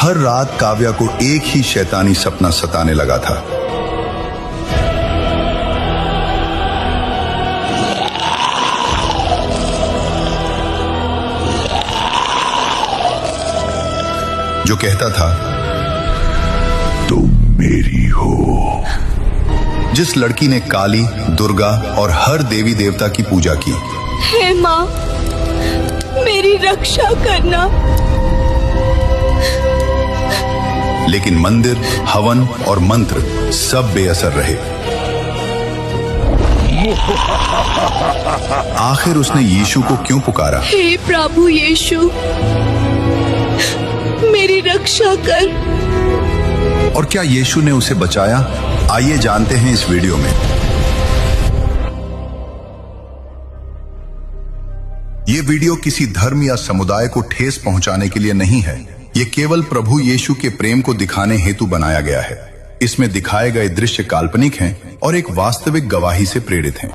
हर रात काव्या को एक ही शैतानी सपना सताने लगा था। जो कहता था, तुम मेरी हो। जिस लड़की ने काली, दुर्गा और हर देवी देवता की पूजा की। हे माँ, मेरी रक्षा करना। लेकिन मंदिर, हवन और मंत्र सब बेअसर रहे। आखिर उसने यीशु को क्यों पुकारा? हे प्रभु यीशु, मेरी रक्षा कर। और क्या यीशु ने उसे बचाया? आइए जानते हैं इस वीडियो में। ये वीडियो किसी धर्म या समुदाय को ठेस पहुंचाने के लिए नहीं है। ये केवल प्रभु यीशु के प्रेम को दिखाने हेतु बनाया गया है। इसमें दिखाए गए दृश्य काल्पनिक हैं और एक वास्तविक गवाही से प्रेरित हैं।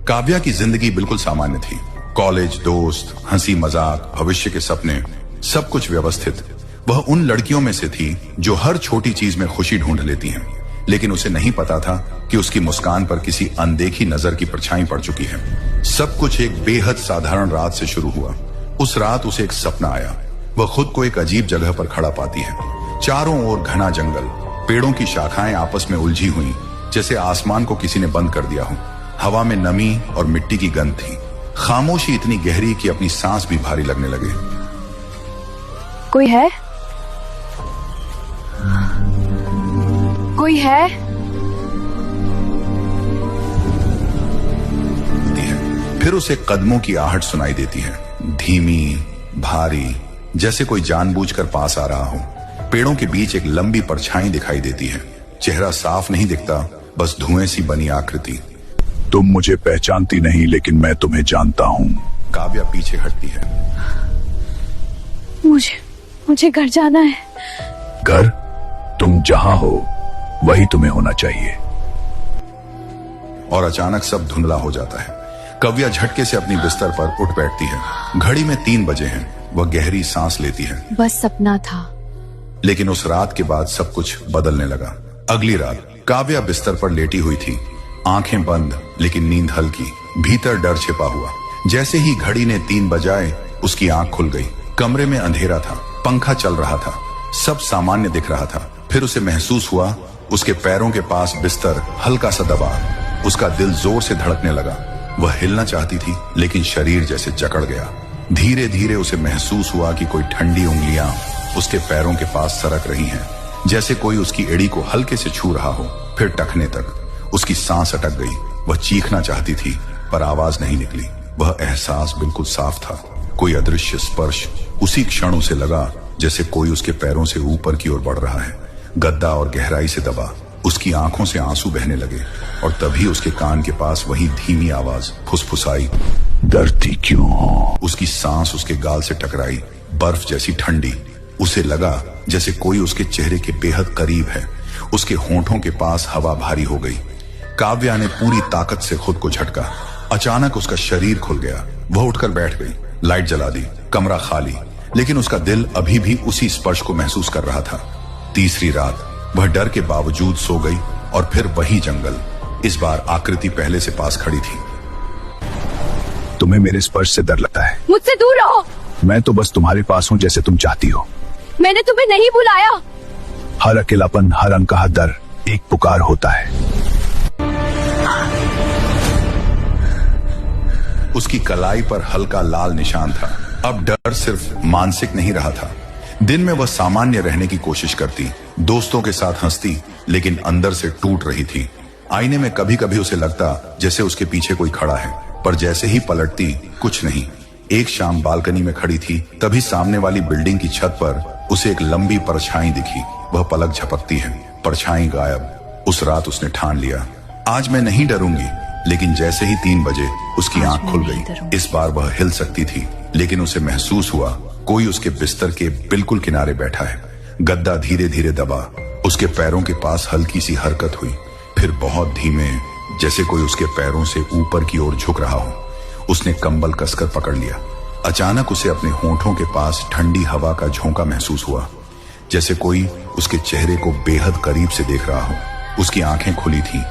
काव्या की जिंदगी बिल्कुल सामान्य थी। कॉलेज, दोस्त, हंसी मजाक, भविष्य के सपने, सब कुछ व्यवस्थित। वह उन लड़कियों में से थी जो हर छोटी चीज में खुशी ढूंढ लेती हैं। लेकिन उसे नहीं पता था कि उसकी मुस्कान पर किसी अनदेखी नजर की परछाई पड़ चुकी है। सब कुछ एक बेहद साधारण रात से शुरू हुआ। उस रात उसे एक सपना आया। वह खुद को एक अजीब जगह पर खड़ा पाती है। चारों ओर घना जंगल, पेड़ों की शाखाएं आपस में उलझी हुई, जैसे आसमान को किसी ने बंद कर दिया हो। हवा में नमी और मिट्टी की गंध थी। खामोशी इतनी गहरी कि अपनी सांस भी भारी लगने लगे। कोई है? कोई है? फिर उसे कदमों की आहट सुनाई देती है, धीमी, भारी, जैसे कोई जानबूझकर पास आ रहा हो। पेड़ों के बीच एक लंबी परछाई दिखाई देती है। चेहरा साफ नहीं दिखता, बस धुएं सी बनी आकृति। तुम मुझे पहचानती नहीं, लेकिन मैं तुम्हें जानता हूँ। काव्या पीछे हटती है। मुझे घर जाना है। घर? तुम जहां हो वही तुम्हें होना चाहिए। और अचानक सब धुंधला हो जाता है। काव्या झटके से अपनी बिस्तर पर उठ बैठती है। घड़ी में 3 बजे हैं। वह गहरी सांस लेती है। बस सपना था। लेकिन उस रात के बाद सब कुछ बदलने लगा। अगली रात काव्या बिस्तर पर लेटी हुई थी, आंखें बंद लेकिन नींद हल्की, भीतर डर छिपा हुआ। जैसे ही घड़ी ने 3 बजाए, उसकी आंख खुल गई। कमरे में अंधेरा था, पंखा चल रहा था, सब सामान्य दिख रहा था। फिर उसे महसूस हुआ उसके पैरों के पास बिस्तर हल्का सा दबा। उसका दिल जोर से धड़कने लगा। वह हिलना चाहती थी, लेकिन शरीर जैसे जकड़ गया। धीरे धीरे उसे महसूस हुआ कि कोई ठंडी उंगलियां उसके पैरों के पास सरक रही हैं, जैसे कोई उसकी एड़ी को हल्के से छू रहा हो। फिर टखने तक उसकी सांस अटक गई। वह चीखना चाहती थी, पर आवाज नहीं निकली। वह एहसास बिल्कुल साफ था। कोई अदृश्य स्पर्श उसी क्षण उसे लगा, जैसे कोई उसके पैरों से ऊपर की ओर बढ़ रहा है। गद्दा और गहराई से दबा। उसकी आंखों से आंसू बहने लगे और तभी उसके कान के पास वही धीमी आवाज फुसफुसाई, डरती क्यों हो? उसकी सांस उसके गाल से टकराई, बर्फ जैसी ठंडी। उसे लगा जैसे कोई उसके चेहरे के बेहद करीब है। उसके होंठों के पास हवा भारी हो गई। काव्या ने पूरी ताकत से खुद को झटका। अचानक उसका शरीर खुल गया। वह उठकर बैठ गई। लाइट जला दी। कमरा खाली, लेकिन उसका दिल अभी भी उसी स्पर्श को महसूस कर रहा था। तीसरी रात वह डर के बावजूद सो गई और फिर वही जंगल। इस बार आकृति पहले से पास खड़ी थी। तुम्हें मेरे स्पर्श से डर लगता है? मुझसे दूर रहो। मैं तो बस तुम्हारे पास हूँ जैसे तुम चाहती हो। मैंने तुम्हें नहीं बुलाया। हर अकेलापन, हर अनकहा दर एक पुकार होता है। उसकी कलाई पर हल्का लाल निशान था। अब डर सिर्फ मानसिक नहीं रहा था। दिन में वह सामान्य रहने की कोशिश करती, दोस्तों के साथ हंसती, लेकिन अंदर से टूट रही थी। आईने में कभी कभी उसे लगता जैसे उसके पीछे कोई खड़ा है, पर जैसे ही पलटती कुछ नहीं। एक शाम बालकनी में खड़ी थी, तभी सामने वाली बिल्डिंग की छत पर उसे एक लंबी परछाई दिखी। वह पलक झपकती है, परछाई गायब। उस रात उसने ठान लिया, आज मैं नहीं डरूंगी। लेकिन जैसे ही 3 बजे उसकी आंख खुल गई। इस बार वह हिल सकती थी, लेकिन उसे महसूस हुआ कोई उसके बिस्तर के बिल्कुल किनारे बैठा है। गद्दा धीरे धीरे दबा। उसके पैरों के पास हल्की सी हरकत हुई, फिर बहुत धीमे, जैसे कोई उसके पैरों से ऊपर की ओर झुक रहा हो। उसने कंबल कसकर पकड़ लिया। अचानक उसे अपने होंठों के पास ठंडी हवा का झोंका महसूस हुआ। जैसे कोई उसके चेहरे को बेहद करीब से देख रहा हो। उसकी आंखें खुली थी,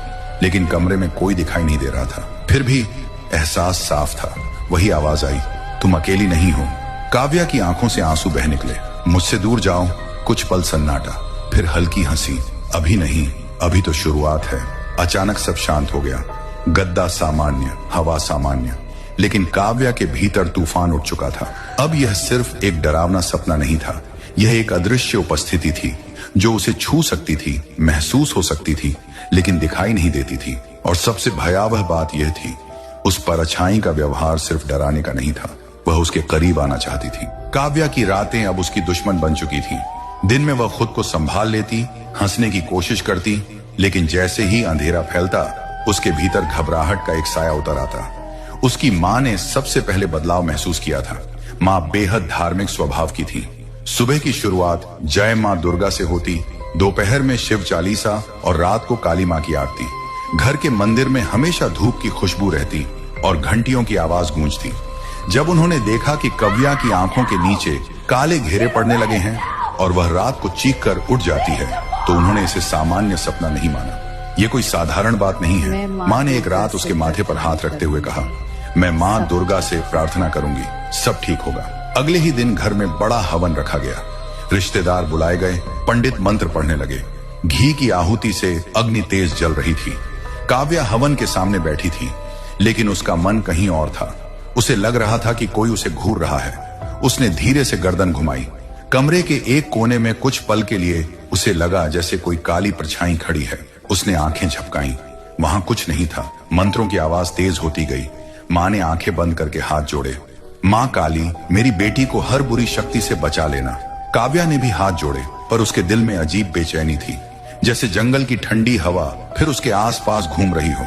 लेकिन कमरे में कोई दिखाई नहीं दे रहा था। फिर भी एहसास साफ था। वही आवाज आई, तुम अकेली नहीं हो। काव्या की आंखों से आंसू बह निकले। मुझसे दूर जाओ। कुछ पल सन्नाटा, फिर हल्की हंसी। अभी नहीं, अभी तो शुरुआत है। अचानक सब शांत हो गया। गद्दा सामान्य, हवा सामान्य, लेकिन काव्या के भीतर तूफान उठ चुका था। अब यह सिर्फ एक डरावना सपना नहीं था, यह एक अदृश्य उपस्थिति थी जो उसे छू सकती थी, महसूस हो सकती थी, लेकिन दिखाई नहीं देती थी। और सबसे भयावह बात यह थी, उस परछाई का व्यवहार सिर्फ डराने का नहीं था, वह उसके करीब आना चाहती थी। काव्या की रातें अब उसकी दुश्मन बन चुकी थी। दिन में वह खुद को संभाल लेती, हंसने की कोशिश करती, लेकिन जैसे ही अंधेरा फैलता, उसके भीतर घबराहट का एक साया उतर आता। उसकी माँ ने सबसे पहले बदलाव महसूस किया था। माँ बेहद धार्मिक स्वभाव की थी। सुबह की शुरुआत जय माँ दुर्गा से होती, दोपहर में शिव चालीसा और रात को काली माँ की आरती। घर के मंदिर में हमेशा धूप की खुशबू रहती और घंटियों की आवाज गूंजती। जब उन्होंने देखा कि काव्या की आंखों के नीचे काले घेरे पड़ने लगे हैं और वह रात को चीख कर उठ जाती है, तो उन्होंने इसे सामान्य सपना नहीं माना। ये कोई साधारण बात नहीं है। माँ ने एक रात उसके माथे पर हाथ रखते हुए कहा, मैं माँ दुर्गा से प्रार्थना करूंगी, सब ठीक होगा। अगले ही दिन घर में बड़ा हवन रखा गया। रिश्तेदार बुलाए गए, पंडित मंत्र पढ़ने लगे। घी की आहुति से अग्नि तेज जल रही थी। काव्या हवन के सामने बैठी थी, लेकिन उसका मन कहीं और था। उसे लग रहा था कि कोई उसे घूर रहा है। उसने धीरे से गर्दन घुमाई। कमरे के एक कोने में कुछ पल के लिए उसे लगा जैसे कोई काली परछाई खड़ी है। उसने आंखें झपकाई, वहां कुछ नहीं था। मंत्रों की आवाज तेज होती गई। माँ ने आंखें बंद करके हाथ जोड़े, माँ काली, मेरी बेटी को हर बुरी शक्ति से बचा लेना। काव्या ने भी हाथ जोड़े, पर उसके दिल में अजीब बेचैनी थी, जैसे जंगल की ठंडी हवा फिर उसके आसपास घूम रही हो।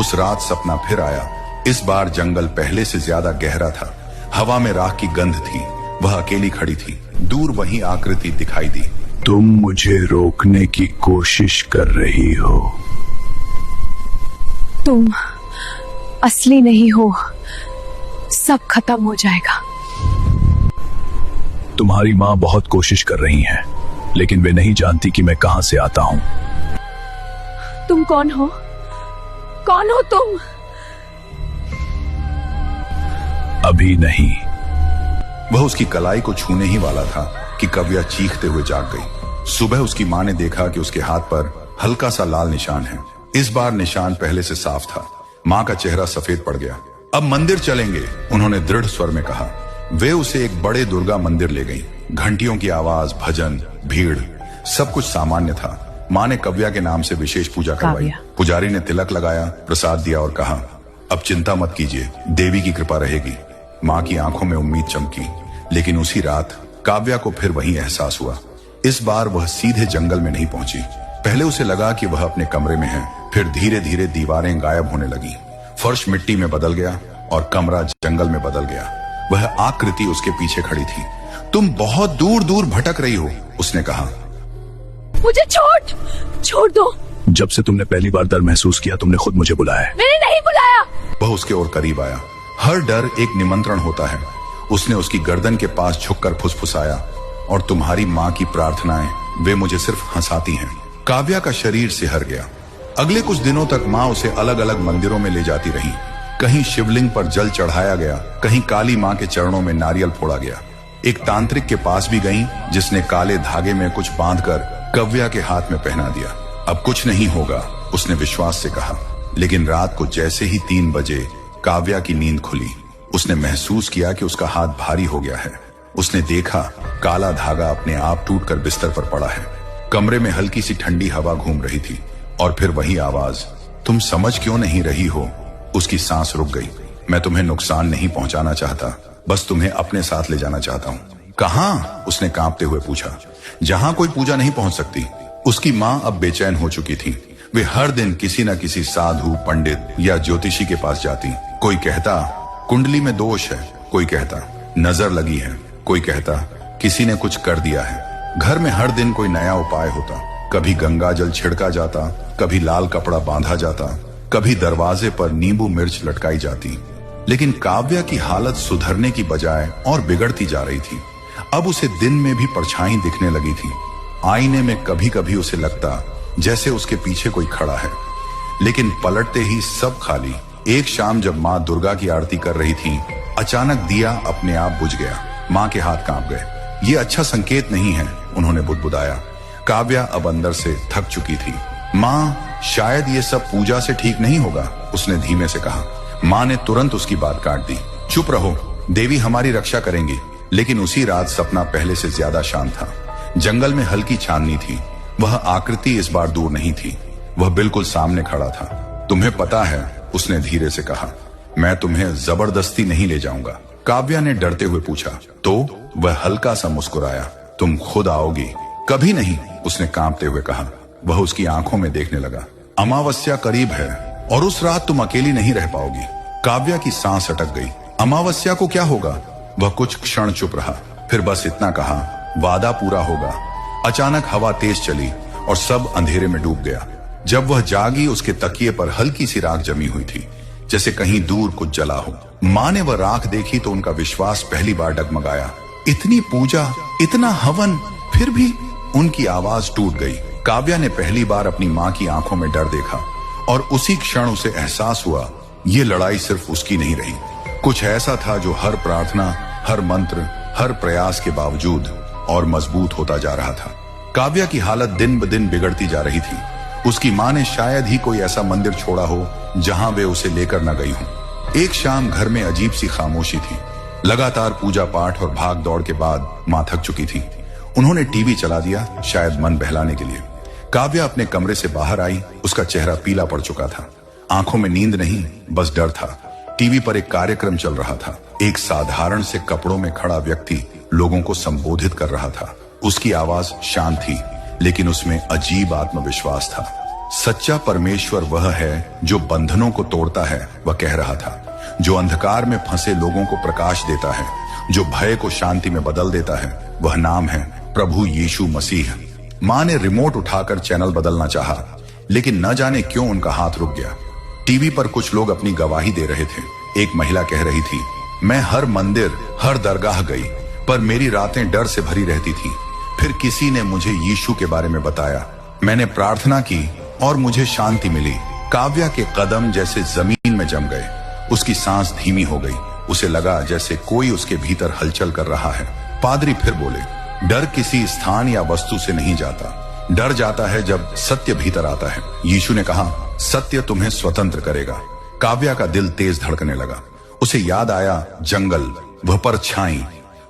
उस रात सपना फिर आया। इस बार जंगल पहले से ज्यादा गहरा था। हवा में राख की गंध थी। वह अकेली खड़ी थी। दूर वही आकृति दिखाई दी। तुम मुझे रोकने की कोशिश कर रही हो। तुम असली नहीं हो, सब खत्म हो जाएगा। तुम्हारी माँ बहुत कोशिश कर रही हैं, लेकिन वे नहीं जानती कि मैं कहां से आता हूं। तुम कौन हो? कौन हो तुम? अभी नहीं। वह उसकी कलाई को छूने ही वाला था कि काव्या चीखते हुए जाग गई। सुबह उसकी माँ ने देखा कि उसके हाथ पर हल्का सा लाल निशान है। इस बार निशान पहले से साफ था। माँ का चेहरा सफेद पड़ गया। अब मंदिर चलेंगे, उन्होंने दृढ़ स्वर में कहा। वे उसे एक बड़े दुर्गा मंदिर ले गई। घंटियों की आवाज, भजन, भीड़, सब कुछ सामान्य था। माँ ने काव्या के नाम से विशेष पूजा करवाई। पुजारी ने तिलक लगाया, प्रसाद दिया और कहा, अब चिंता मत कीजिए, देवी की कृपा रहेगी। माँ की आंखों में उम्मीद चमकी। लेकिन उसी रात काव्या को फिर वही एहसास हुआ। इस बार वह सीधे जंगल में नहीं पहुंची। पहले उसे लगा कि वह अपने कमरे में है, फिर धीरे धीरे दीवारें गायब होने लगी। फर्श मिट्टी में बदल गया और कमरा जंगल में बदल गया। वह आकृति उसके पीछे खड़ी थी। तुम बहुत दूर दूर भटक रही हो, उसने कहा। मुझे छोड़ दो। जब से तुमने पहली बार डर महसूस किया, तुमने खुद मुझे बुलाया है। मैंने नहीं बुलाया। वह उसके और करीब आया। हर डर एक निमंत्रण होता है। उसने उसकी गर्दन के पास झुककर फुसफुसाया, और तुम्हारी माँ की प्रार्थनाएं, वे मुझे सिर्फ हंसाती हैं। काव्या का शरीर सिहर गया। अगले कुछ दिनों तक माँ उसे अलग अलग मंदिरों में ले जाती रही। कहीं शिवलिंग पर जल चढ़ाया गया, कहीं काली माँ के चरणों में नारियल फोड़ा गया। एक तांत्रिक के पास भी गई, जिसने काले धागे में कुछ बांधकर काव्या के हाथ में पहना दिया। अब कुछ नहीं होगा, उसने विश्वास से कहा। लेकिन रात को जैसे ही 3 बजे काव्या की नींद खुली, उसने महसूस किया कि उसका हाथ भारी हो गया है। उसने देखा काला धागा अपने आप टूटकर बिस्तर पर पड़ा है। कमरे में हल्की सी ठंडी हवा घूम रही थी, और फिर वही आवाज, तुम समझ क्यों नहीं रही हो? उसकी सांस रुक गई। मैं तुम्हें नुकसान नहीं पहुंचाना चाहता, बस तुम्हें अपने साथ ले जाना चाहता हूँ। कहां? उसने कांपते हुए पूछा। जहां कोई पूजा नहीं पहुंच सकती। उसकी माँ अब बेचैन हो चुकी थी। वे हर दिन किसी न किसी साधु, पंडित या ज्योतिषी के पास जाती। कोई कहता कुंडली में दोष है, कोई कहता नजर लगी है, कोई कहता किसी ने कुछ कर दिया है। घर में हर दिन कोई नया उपाय होता। कभी गंगा जल छिड़का जाता, कभी लाल कपड़ा बांधा जाता, कभी दरवाजे पर नींबू मिर्च लटकाई जाती। लेकिन काव्या की हालत सुधरने की बजाय और बिगड़ती जा रही थी। अब उसे दिन में भी परछाई दिखने लगी थी। आईने में कभी कभी उसे लगता जैसे उसके पीछे कोई खड़ा है, लेकिन पलटते ही सब खाली। एक शाम जब माँ दुर्गा की आरती कर रही थी, अचानक दिया अपने आप बुझ गया। माँ के हाथ कांप गए। ये अच्छा संकेत नहीं है, उन्होंने बुदबुदाया। काव्या अब अंदर से थक चुकी थी। माँ, शायद ये सब पूजा से ठीक नहीं होगा, उसने धीमे से कहा। माँ ने तुरंत उसकी बात काट दी। चुप रहो, देवी हमारी रक्षा करेंगी। लेकिन उसी रात सपना पहले से ज्यादा शांत था। जंगल में हल्की चांदनी थी। वह आकृति इस बार दूर नहीं थी, वह बिल्कुल सामने खड़ा था। तुम्हें पता है, उसने धीरे से कहा, मैं तुम्हें जबरदस्ती नहीं ले जाऊंगा। काव्या ने डरते हुए पूछा। तो वह हल्का सा मुस्कुराया। तुम खुद आओगी? कभी नहीं, उसने कांपते हुए कहा। वह उसकी आंखों में देखने लगा। अमावस्या करीब है और उस रात तुम अकेली नहीं रह पाओगी। काव्या की सांस अटक गई। अमावस्या को क्या होगा? वह कुछ क्षण चुप रहा, फिर बस इतना कहा, वादा पूरा होगा। अचानक हवा तेज चली और सब अंधेरे में डूब गया। जब वह जागी, उसके तकिए पर हल्की सी राख जमी हुई थी, जैसे कहीं दूर कुछ जला हो। माँ ने वह राख देखी तो उनका विश्वास पहली बार डगमगाया। इतनी पूजा, इतना हवन, फिर भी उनकी आवाज टूट गई। काव्या ने पहली बार अपनी माँ की आंखों में डर देखा और उसी क्षण उसे एहसास हुआ, ये लड़ाई सिर्फ उसकी नहीं रही। कुछ ऐसा था जो हर प्रार्थना, हर मंत्र, हर प्रयास के बावजूद और मजबूत होता जा रहा था। काव्या की हालत दिन ब दिन बिगड़ती जा रही थी। उसकी माँ ने शायद ही कोई ऐसा मंदिर छोड़ा हो जहां वे उसे लेकर न गई हों। एक शाम घर में अजीब सी खामोशी थी। लगातार पूजा पाठ और भाग दौड़ के बाद माँ थक चुकी थी। उन्होंने टीवी चला दिया, शायद मन बहलाने के लिए। काव्या अपने कमरे से बाहर आई। उसका चेहरा पीला पड़ चुका था। आंखों में नींद नहीं, बस डर था। टीवी पर एक कार्यक्रम चल रहा था। एक साधारण से कपड़ों में खड़ा व्यक्ति लोगों को संबोधित कर रहा था। उसकी आवाज शांत थी, लेकिन उसमें अजीब आत्मविश्वास था। सच्चा परमेश्वर वह है जो बंधनों को तोड़ता है, वह कह रहा था। जो अंधकार में फंसे लोगों को प्रकाश देता है, जो भय को शांति में बदल देता है, वह नाम है प्रभु यीशु मसीह। माँ ने रिमोट उठाकर चैनल बदलना चाहा, लेकिन न जाने क्यों उनका हाथ रुक गया। टीवी पर कुछ लोग अपनी गवाही दे रहे थे। एक महिला कह रही थी, मैं हर मंदिर, हर दरगाह गई, पर मेरी रातें डर से भरी रहती थी। फिर किसी ने मुझे यीशु के बारे में बताया। मैंने प्रार्थना की और मुझे शांति मिली। काव्या के कदम जैसे जमीन में जम गए। उसकी सांस धीमी हो गई। उसे लगा जैसे कोई उसके भीतर हलचल कर रहा है। पादरी फिर बोले, डर किसी स्थान या वस्तु से नहीं जाता, डर जाता है जब सत्य भीतर आता है। यीशु ने कहा, सत्य तुम्हें स्वतंत्र करेगा। काव्या का दिल तेज धड़कने लगा। उसे याद आया जंगल, वह परछाई,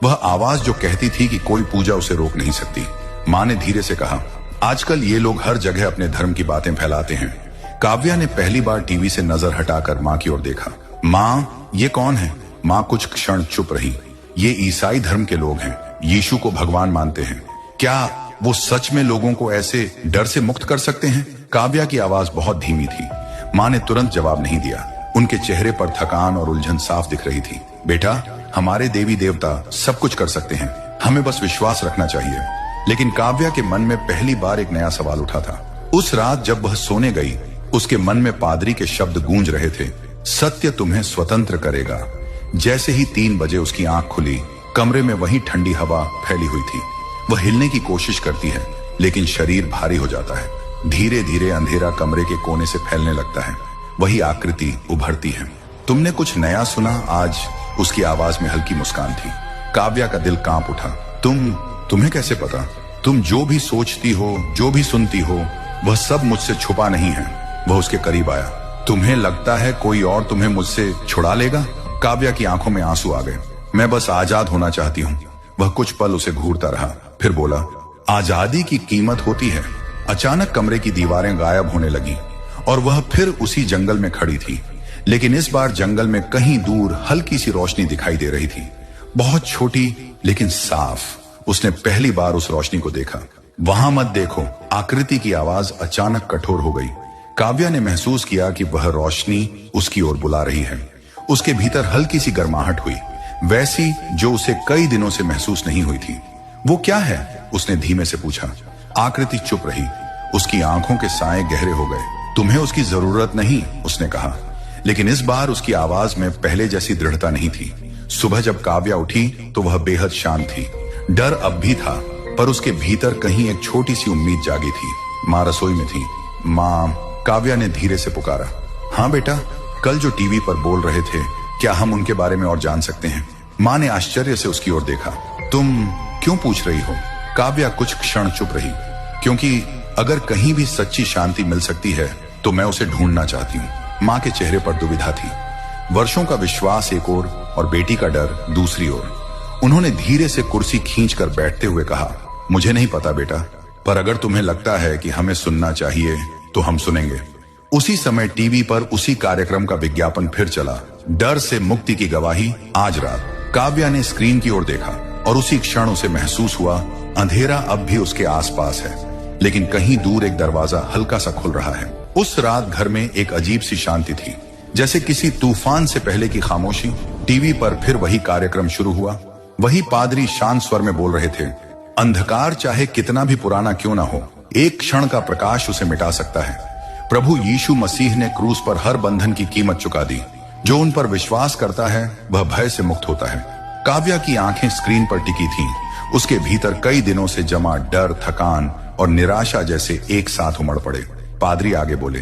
वह आवाज जो कहती थी कि कोई पूजा उसे रोक नहीं सकती। माँ ने धीरे से कहा, आजकल ये लोग हर जगह अपने धर्म की बातें फैलाते हैं। काव्या ने पहली बार टीवी से नजर हटाकर माँ की ओर देखा। माँ, ये कौन है? माँ कुछ क्षण चुप रही। ये ईसाई धर्म के लोग हैं, यीशु को भगवान मानते हैं। क्या वो सच में लोगों को ऐसे डर से मुक्त कर सकते हैं? काव्या की आवाज बहुत धीमी थी। माँ ने तुरंत जवाब नहीं दिया। उनके चेहरे पर थकान और उलझन साफ दिख रही थी। बेटा, हमारे देवी देवता सब कुछ कर सकते हैं, हमें बस विश्वास रखना चाहिए। लेकिन काव्या के मन में पहली बार एक नया सवाल उठा था। उस रात जब वह सोने गई, उसके मन में पादरी के शब्द गूंज रहे थे, सत्य तुम्हें स्वतंत्र करेगा। जैसे ही 3 बजे उसकी आंख खुली, कमरे में वही ठंडी हवा फैली हुई थी। वह हिलने की कोशिश करती है, लेकिन शरीर भारी हो जाता है। धीरे धीरे अंधेरा कमरे के कोने से फैलने लगता है। वही आकृति उभरती है। तुमने कुछ नया सुना आज? उसकी आवाज में हल्की मुस्कान थी। काव्या का दिल कांप उठा। तुम्हें कैसे पता? तुम जो भी सोचती हो, जो भी सुनती हो, वह सब मुझसे छुपा नहीं है। वह उसके करीब आया। तुम्हें लगता है कोई और तुम्हें मुझसे छुड़ा लेगा? काव्या की आंखों में आंसू आ गए। मैं बस आजाद होना चाहती हूँ। वह कुछ पल उसे घूरता रहा, फिर बोला, आजादी की कीमत होती है। अचानक कमरे की दीवारें गायब होने लगी और वह फिर उसी जंगल में खड़ी थी। लेकिन इस बार जंगल में कहीं दूर हल्की सी रोशनी दिखाई दे रही थी, बहुत छोटी लेकिन साफ। उसने पहली बार उस रोशनी को देखा। वहां मत देखो, आकृति की आवाज अचानक कठोर हो गई। काव्या ने महसूस किया कि वह रोशनी उसकी ओर बुला रही है। उसके भीतर हल्की सी गर्माहट हुई, वैसी जो उसे कई दिनों से महसूस नहीं हुई थी। वो क्या है? उसने धीमे से पूछा। आकृति चुप रही। उसकी आंखों के साए गहरे हो गए। तुम्हें उसकी जरूरत नहीं, उसने कहा। लेकिन इस बार उसकी आवाज में पहले जैसी दृढ़ता नहीं थी। सुबह जब काव्या उठी तो वह बेहद शांत थी। डर अब भी था, पर उसके भीतर कहीं एक छोटी सी उम्मीद जागी थी। माँ रसोई में थी। माँ, काव्या ने धीरे से पुकारा। हाँ बेटा, कल जो टीवी पर बोल रहे थे, क्या हम उनके बारे में और जान सकते हैं? माँ ने आश्चर्य से उसकी ओर देखा। तुम क्यों पूछ रही हो? काव्या कुछ क्षण चुप रही, क्योंकि अगर कहीं भी सच्ची शांति मिल सकती है तो मैं उसे ढूंढना चाहती हूँ। माँ के चेहरे पर दुविधा थी। वर्षों का विश्वास एक ओर और बेटी का डर दूसरी ओर। उन्होंने धीरे से कुर्सी खींचकर बैठते हुए कहा, मुझे नहीं पता बेटा, पर अगर तुम्हें लगता है कि हमें सुनना चाहिए तो हम सुनेंगे। उसी समय टीवी पर उसी कार्यक्रम का विज्ञापन फिर चला। डर से मुक्ति की गवाही, आज रात। काव्या ने स्क्रीन की ओर देखा और उसी क्षण उसे महसूस हुआ अंधेरा अब भी उसके आसपास है, लेकिन कहीं दूर एक दरवाजा हल्का सा खुल रहा है। उस रात घर में एक अजीब सी शांति थी, जैसे किसी तूफान से पहले की खामोशी। टीवी पर फिर वही कार्यक्रम शुरू हुआ। वही पादरी शांत स्वर में बोल रहे थे, अंधकार चाहे कितना भी पुराना क्यों ना हो, एक क्षण का प्रकाश उसे मिटा सकता है। प्रभु यीशु मसीह ने क्रूस पर हर बंधन की कीमत चुका दी। जो उन पर विश्वास करता है वह भय से मुक्त होता है। काव्या की आंखें स्क्रीन पर टिकी थीं। उसके भीतर कई दिनों से जमा डर, थकान और निराशा जैसे एक साथ उमड़ पड़े। पादरी आगे बोले,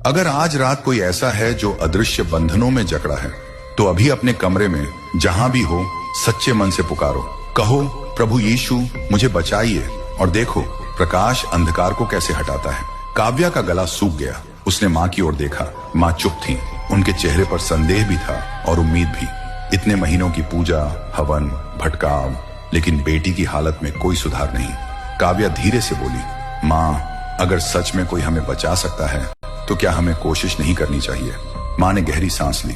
अगर आज रात कोई ऐसा है जो अदृश्य बंधनों में जकड़ा है, तो अभी अपने कमरे में जहां भी हो सच्चे मन से पुकारो। कहो, प्रभु यीशु मुझे बचाइए, और देखो प्रकाश अंधकार को कैसे हटाता है। काव्या का गला सूख गया। उसने माँ की ओर देखा। माँ चुप थी। उनके चेहरे पर संदेह भी था और उम्मीद भी। इतने महीनों की पूजा, हवन, भटकाव, लेकिन बेटी की हालत में कोई सुधार नहीं। काव्या धीरे से बोली, माँ, अगर सच में कोई हमें बचा सकता है तो क्या हमें कोशिश नहीं करनी चाहिए? माँ ने गहरी सांस ली।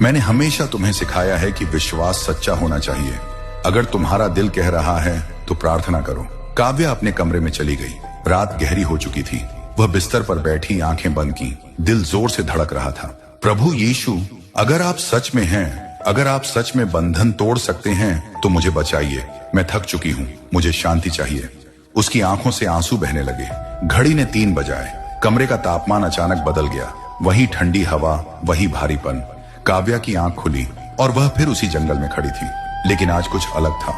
मैंने हमेशा तुम्हें सिखाया है कि विश्वास सच्चा होना चाहिए। अगर तुम्हारा दिल कह रहा है तो प्रार्थना करो। काव्या अपने कमरे में चली गई। रात गहरी हो चुकी थी। वह बिस्तर पर बैठी आंखें बंद की। दिल जोर से धड़क रहा था। प्रभु यीशु, अगर आप सच में हैं, अगर आप सच में बंधन तोड़ सकते हैं तो मुझे बचाइए। मैं थक चुकी हूँ, मुझे शांति चाहिए। उसकी आंखों से आंसू बहने लगे। घड़ी ने 3 बजाए। कमरे का तापमान अचानक बदल गया। वही ठंडी हवा, वही भारीपन। काव्या की आंख खुली और वह फिर उसी जंगल में खड़ी थी, लेकिन आज कुछ अलग था।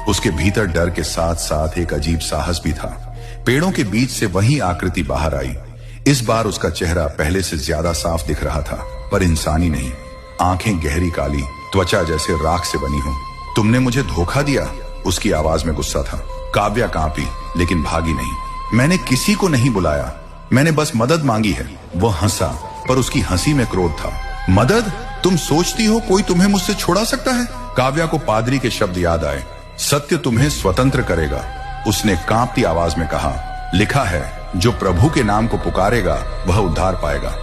उसके भीतर डर के साथ साथ एक अजीब साहस भी था। पेड़ों के बीच से वही आकृति बाहर आई। इस बार उसका चेहरा पहले से ज्यादा साफ दिख रहा था, पर इंसानी नहीं। आंखें गहरी काली, त्वचा जैसे राख से बनी हो। तुमने मुझे धोखा दिया, उसकी आवाज में गुस्सा था। काव्या कांपी, लेकिन भागी नहीं। मैंने किसी को नहीं बुलाया, मैंने बस मदद मांगी है। वो हंसा, पर उसकी हंसी में क्रोध था। मदद? तुम सोचती हो कोई तुम्हें मुझसे छुड़ा सकता है? काव्या को पादरी के शब्द याद आए। सत्य तुम्हें स्वतंत्र करेगा, उसने कांपती आवाज में कहा। लिखा है, जो प्रभु के नाम को पुकारेगा वह उद्धार पाएगा।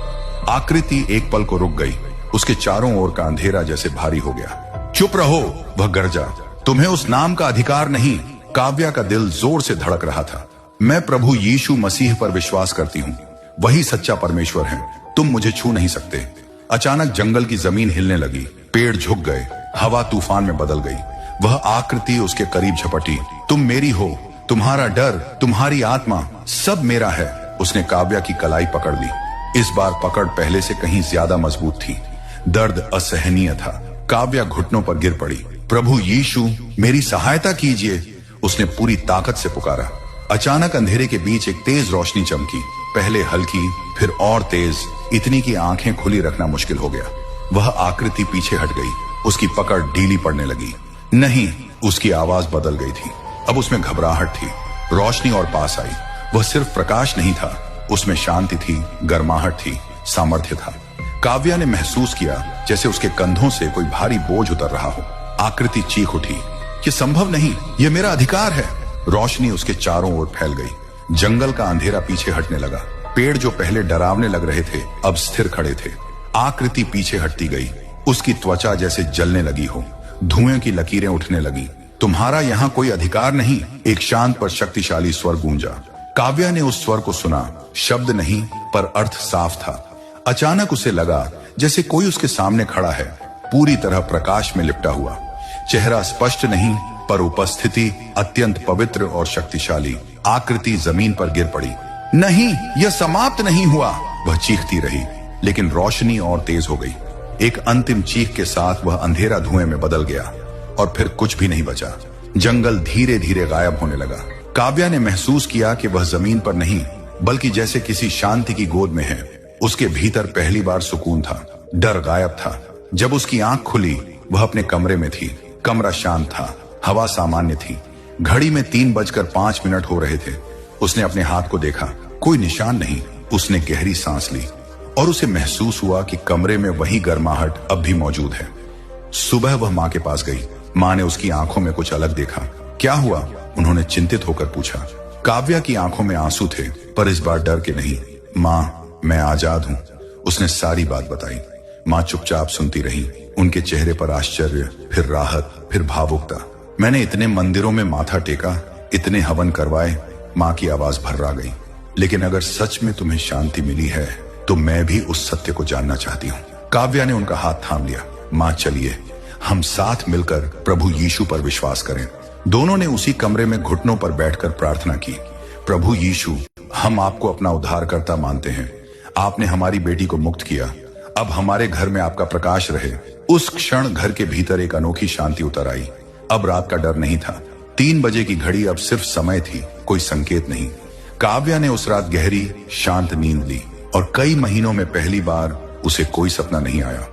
आकृति एक पल को रुक गई। उसके चारों ओर का अंधेरा जैसे भारी हो गया। चुप रहो, वह गरजा। तुम्हें उस नाम का अधिकार नहीं। काव्या का दिल जोर से धड़क रहा था। मैं प्रभु यीशु मसीह पर विश्वास करती हूँ, वही सच्चा परमेश्वर है। तुम मुझे छू नहीं सकते। अचानक जंगल की जमीन हिलने लगी। पेड़ झुक गए। हवा तूफान में बदल गई। वह आकृति उसके करीब झपटी। तुम मेरी हो, तुम्हारा डर, तुम्हारी आत्मा, सब मेरा है। उसने काव्या की कलाई पकड़ ली। इस बार पकड़ पहले से कहीं ज्यादा मजबूत थी। दर्द असहनीय था। काव्या घुटनों पर गिर पड़ी। प्रभु यीशु, मेरी सहायता कीजिए, उसने पूरी ताकत से पुकारा। अचानक अंधेरे के बीच एक तेज रोशनी चमकी। पहले हल्की, फिर और तेज, इतनी की आंखें खुली रखना मुश्किल हो गया। वह आकृति पीछे हट गई। उसकी पकड़ ढीली पड़ने लगी। नहीं, उसकी आवाज बदल गई थी। अब उसमें घबराहट थी। रोशनी और पास आई। वह सिर्फ प्रकाश नहीं था, उसमें शांति थी, गर्माहट थी, सामर्थ्य था। काव्या ने महसूस किया जैसे उसके कंधों से कोई भारी बोझ उतर रहा हो। आकृति चीख उठी, ये संभव नहीं, ये मेरा अधिकार है। रोशनी उसके चारों ओर फैल गई। जंगल का अंधेरा पीछे हटने लगा। पेड़ जो पहले डरावने लग रहे थे अब स्थिर खड़े थे। आकृति पीछे हटती गई। उसकी त्वचा जैसे जलने लगी हो। धुएं की लकीरें उठने लगी। तुम्हारा यहाँ कोई अधिकार नहीं, एक शांत पर शक्तिशाली स्वर गूंजा। काव्या ने उस स्वर को सुना। शब्द नहीं, पर अर्थ साफ था। अचानक उसे लगा जैसे कोई उसके सामने खड़ा है, पूरी तरह प्रकाश में लिपटा हुआ। चेहरा स्पष्ट नहीं, पर उपस्थिति अत्यंत पवित्र और शक्तिशाली। आकृति जमीन पर गिर पड़ी। नहीं, यह समाप्त नहीं हुआ, वह चीखती रही, लेकिन रोशनी और तेज हो गई। एक अंतिम चीख के साथ वह अंधेरा धुएं में बदल गया और फिर कुछ भी नहीं बचा। जंगल धीरे धीरे गायब होने लगा। काव्या ने महसूस किया कि वह जमीन पर नहीं बल्कि जैसे किसी शांति की गोद में है। उसके भीतर पहली बार सुकून था, डर गायब था। जब उसकी आंख खुली वह अपने कमरे में थी। कमरा शांत था, हवा सामान्य थी। घड़ी में 3:05 हो रहे थे। उसने अपने हाथ को देखा, कोई निशान नहीं। उसने गहरी सांस ली और उसे महसूस हुआ कि कमरे में वही गर्माहट अब भी मौजूद है। सुबह वह माँ के पास गई। माँ ने उसकी आंखों में कुछ अलग देखा। क्या हुआ? उन्होंने चिंतित होकर पूछा। काव्या की आंखों में आंसू थे, पर इस बार डर के नहीं। माँ, मैं आजाद हूँ। उसने सारी बात बताई। माँ चुपचाप सुनती रही। उनके चेहरे पर आश्चर्य, फिर राहत, फिर भावुकता। मैंने इतने मंदिरों में माथा टेका, इतने हवन करवाए। माँ की आवाज भर्रा गई। लेकिन अगर सच में तुम्हें शांति मिली है तो मैं भी उस सत्य को जानना चाहती हूँ। काव्या ने उनका हाथ थाम लिया। माँ, चलिए हम साथ मिलकर प्रभु यीशु पर विश्वास करें। दोनों ने उसी कमरे में घुटनों पर बैठकर प्रार्थना की। प्रभु यीशु, हम आपको अपना उद्धारकर्ता मानते हैं। आपने हमारी बेटी को मुक्त किया। अब हमारे घर में आपका प्रकाश रहे। उस क्षण घर के भीतर एक अनोखी शांति उतर आई। अब रात का डर नहीं था। 3 बजे की घड़ी अब सिर्फ समय थी, कोई संकेत नहीं। काव्या ने उस रात गहरी शांत नींद ली और कई महीनों में पहली बार उसे कोई सपना नहीं आया।